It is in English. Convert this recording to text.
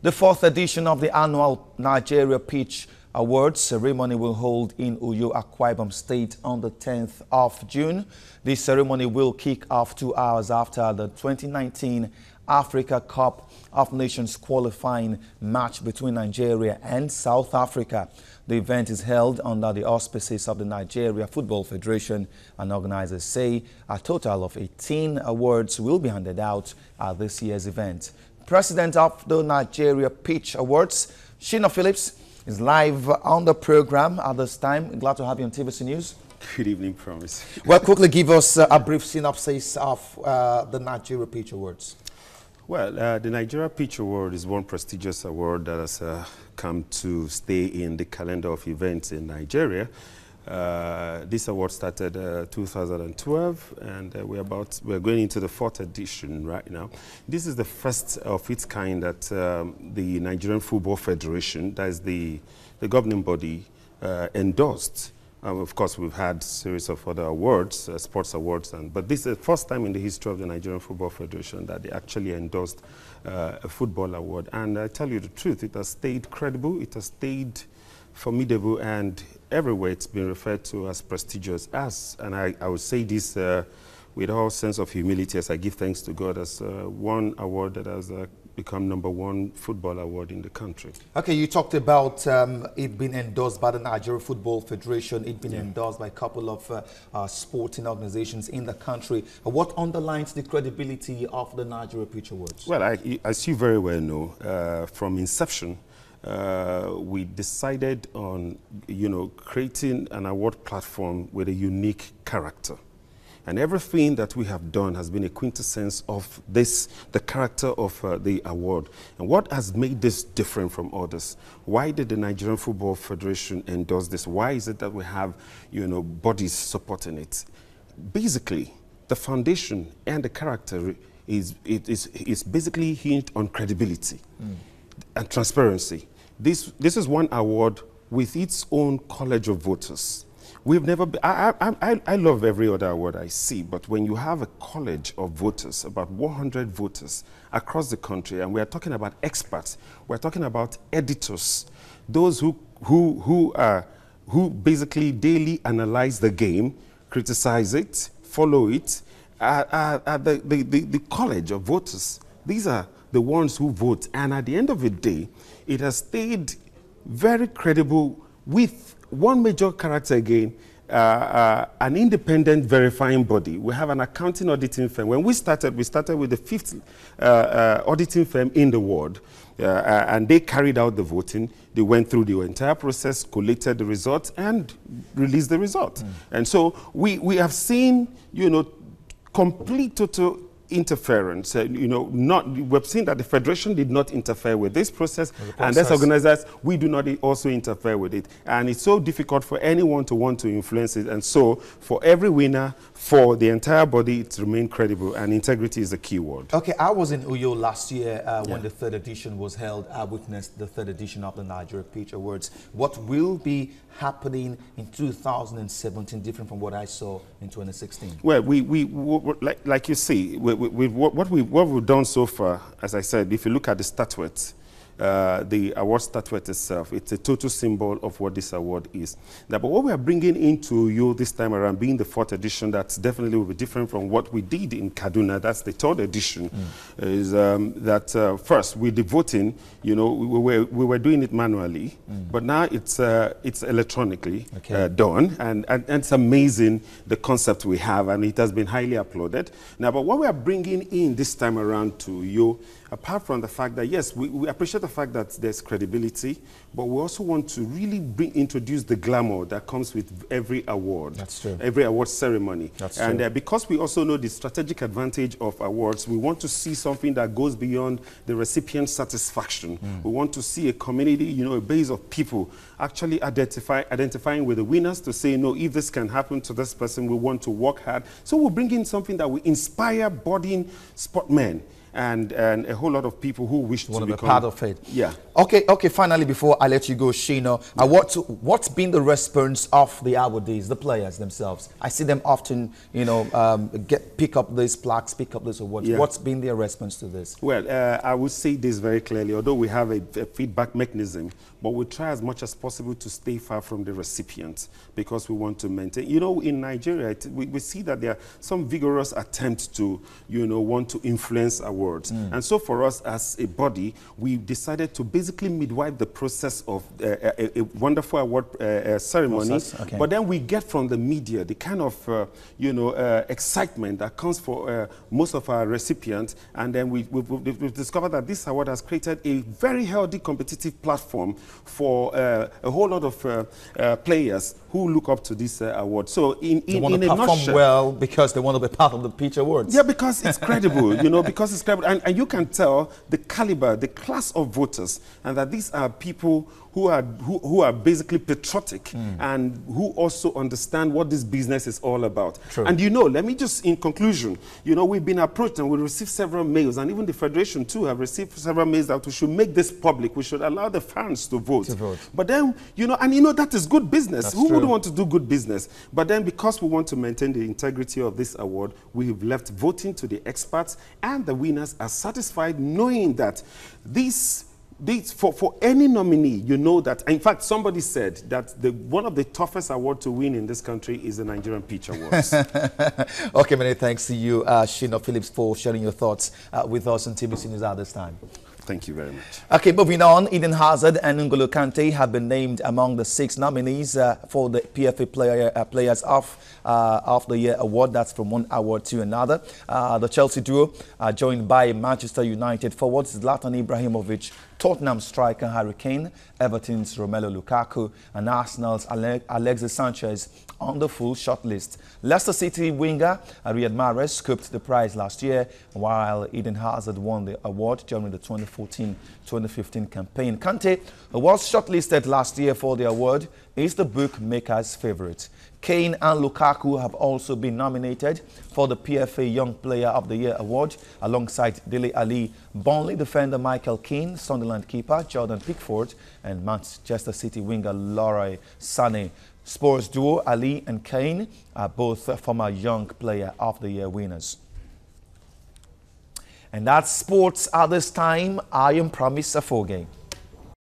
The fourth edition of the annual Nigeria Pitch Awards ceremony will hold in Uyo, Akwa Ibom State on the 10th of June. This ceremony will kick off 2 hours after the 2019 Africa Cup of Nations qualifying match between Nigeria and South Africa. The event is held under the auspices of the Nigeria Football Federation, and organizers say a total of 18 awards will be handed out at this year's event. President of the Nigeria Pitch Awards, Shina Philips, is live on the program at this time. Glad to have you on TVC News. Good evening, Promise. Well, quickly give us a brief synopsis of the Nigeria Pitch Awards. Well, the Nigeria Pitch Award is one prestigious award that has come to stay in the calendar of events in Nigeria. This award started 2012, and we're going into the 4th edition right now. This is the first of its kind that the Nigerian Football Federation, that is the governing body, endorsed. Of course, we've had a series of other awards, sports awards, but this is the first time in the history of the Nigerian Football Federation that they actually endorsed a football award. And I tell you the truth, it has stayed credible, it has stayed formidable, and everywhere it's been referred to as prestigious. And I would say this with all sense of humility as I give thanks to God as one award that has become #1 football award in the country. Okay, you talked about it being endorsed by the Nigeria Football Federation. It's been endorsed by a couple of sporting organizations in the country. What underlines the credibility of the Nigeria Pitch Awards? Well, as you very well know, from inception, we decided on, creating an award platform with a unique character. And everything that we have done has been a quintessence of this, the character of the award. And what has made this different from others? Why did the Nigerian Football Federation endorse this? Why is it that we have, bodies supporting it? Basically, the foundation and the character is basically hinged on credibility and transparency. This is one award with its own college of voters. We've never been, I love every other award I see, but when you have a college of voters, about 100 voters across the country, and we're talking about experts, we're talking about editors, those who basically daily analyze the game, criticize it, follow it, the college of voters. These are the ones who vote, and at the end of the day, it has stayed very credible with one major character again, an independent verifying body. We have an accounting auditing firm. When we started with the 5th auditing firm in the world, and they carried out the voting. They went through the entire process, collated the results, and released the results. And so we have seen, complete total interference. We've seen that the Federation did not interfere with this process, and as organizers, we do not also interfere with it. And it's so difficult for anyone to want to influence it. And so, for every winner, for the entire body, it's remained credible, and integrity is the key word. Okay, I was in Uyo last year when the 3rd edition was held. I witnessed the 3rd edition of the Nigeria Pitch Awards. What will be happening in 2017 different from what I saw in 2016? Well, like you see, what we've done so far, as I said, if you look at the statuette, the award statuette itself, it's a total symbol of what this award is. Now, but what we are bringing into you this time around, being the 4th edition, that's definitely will be different from what we did in Kaduna. That's the 3rd edition. Is that first with the voting, we were doing it manually, but now it's electronically done, and it's amazing the concept we have, and it has been highly applauded. Now, but what we are bringing in this time around to you, apart from the fact that, yes, we appreciate the fact that there's credibility, but we also want to really introduce the glamour that comes with every award. That's true. Every award ceremony. That's and true. Because we also know the strategic advantage of awards, we want to see something that goes beyond the recipient's satisfaction. We want to see a community, a base of people actually identifying with the winners to say, no, if this can happen to this person, we want to work hard. So we'll bring in something that will inspire budding sportmen and a whole lot of people who wish to become part of it. Yeah. Okay. Finally, before I let you go, Shina, what's been the response of the awardees, the players themselves? I see them often, you know, pick up these plaques, pick up these awards. Yeah. What's been their response to this? Well, I would say this very clearly. Although we have a feedback mechanism, but we try as much as possible to stay far from the recipient because we want to maintain. You know, in Nigeria, we see that there are some vigorous attempts to, you know, want to influence awards. And so for us as a body, we decided to basically midwife the process of a wonderful award ceremony. Okay. But then we get from the media the kind of, you know, excitement that comes for most of our recipients. And then we've discovered that this award has created a very healthy competitive platform for a whole lot of players who look up to this award. So in a nutshell, well because they want to be part of the Peach Awards. Yeah, because it's credible, you know, because it's credible. And you can tell the caliber, the class of voters, and that these are people who are basically patriotic and who also understand what this business is all about. True. And you know, let me just, in conclusion, you know, we've been approached and we received several mails, and even the Federation too have received several mails that we should make this public. We should allow the fans to vote. But then, you know, and you know, that is good business. That's who true. would want to do good business? But then because we want to maintain the integrity of this award, we've left voting to the experts, and the winners are satisfied knowing that for any nominee, you know that, in fact, somebody said that one of the toughest awards to win in this country is the Nigerian Peach Awards. Okay, many thanks to you, Shina Philips, for sharing your thoughts with us on TBC News at this time. Thank you very much. Okay, moving on, Eden Hazard and N'Golo Kante have been named among the 6 nominees for the PFA Players of the Year award. That's from one award to another. The Chelsea duo are joined by Manchester United forwards Zlatan Ibrahimovic, Tottenham striker Harry Kane, Everton's Romelu Lukaku, and Arsenal's Alexis Sanchez on the full shortlist. Leicester City winger Riyad Mahrez scooped the prize last year, while Eden Hazard won the award during the 2014-2015 campaign. Kante, who was shortlisted last year for the award, is the bookmaker's favorite. Kane and Lukaku have also been nominated for the PFA Young Player of the Year award, alongside Dele Alli, Burnley defender Michael Keane, Sunderland keeper Jordan Pickford, and Manchester City winger Leroy Sané. Spurs duo Ali and Kane are both former Young Player of the Year winners. And that's sports at this time. I am Promise Afoge.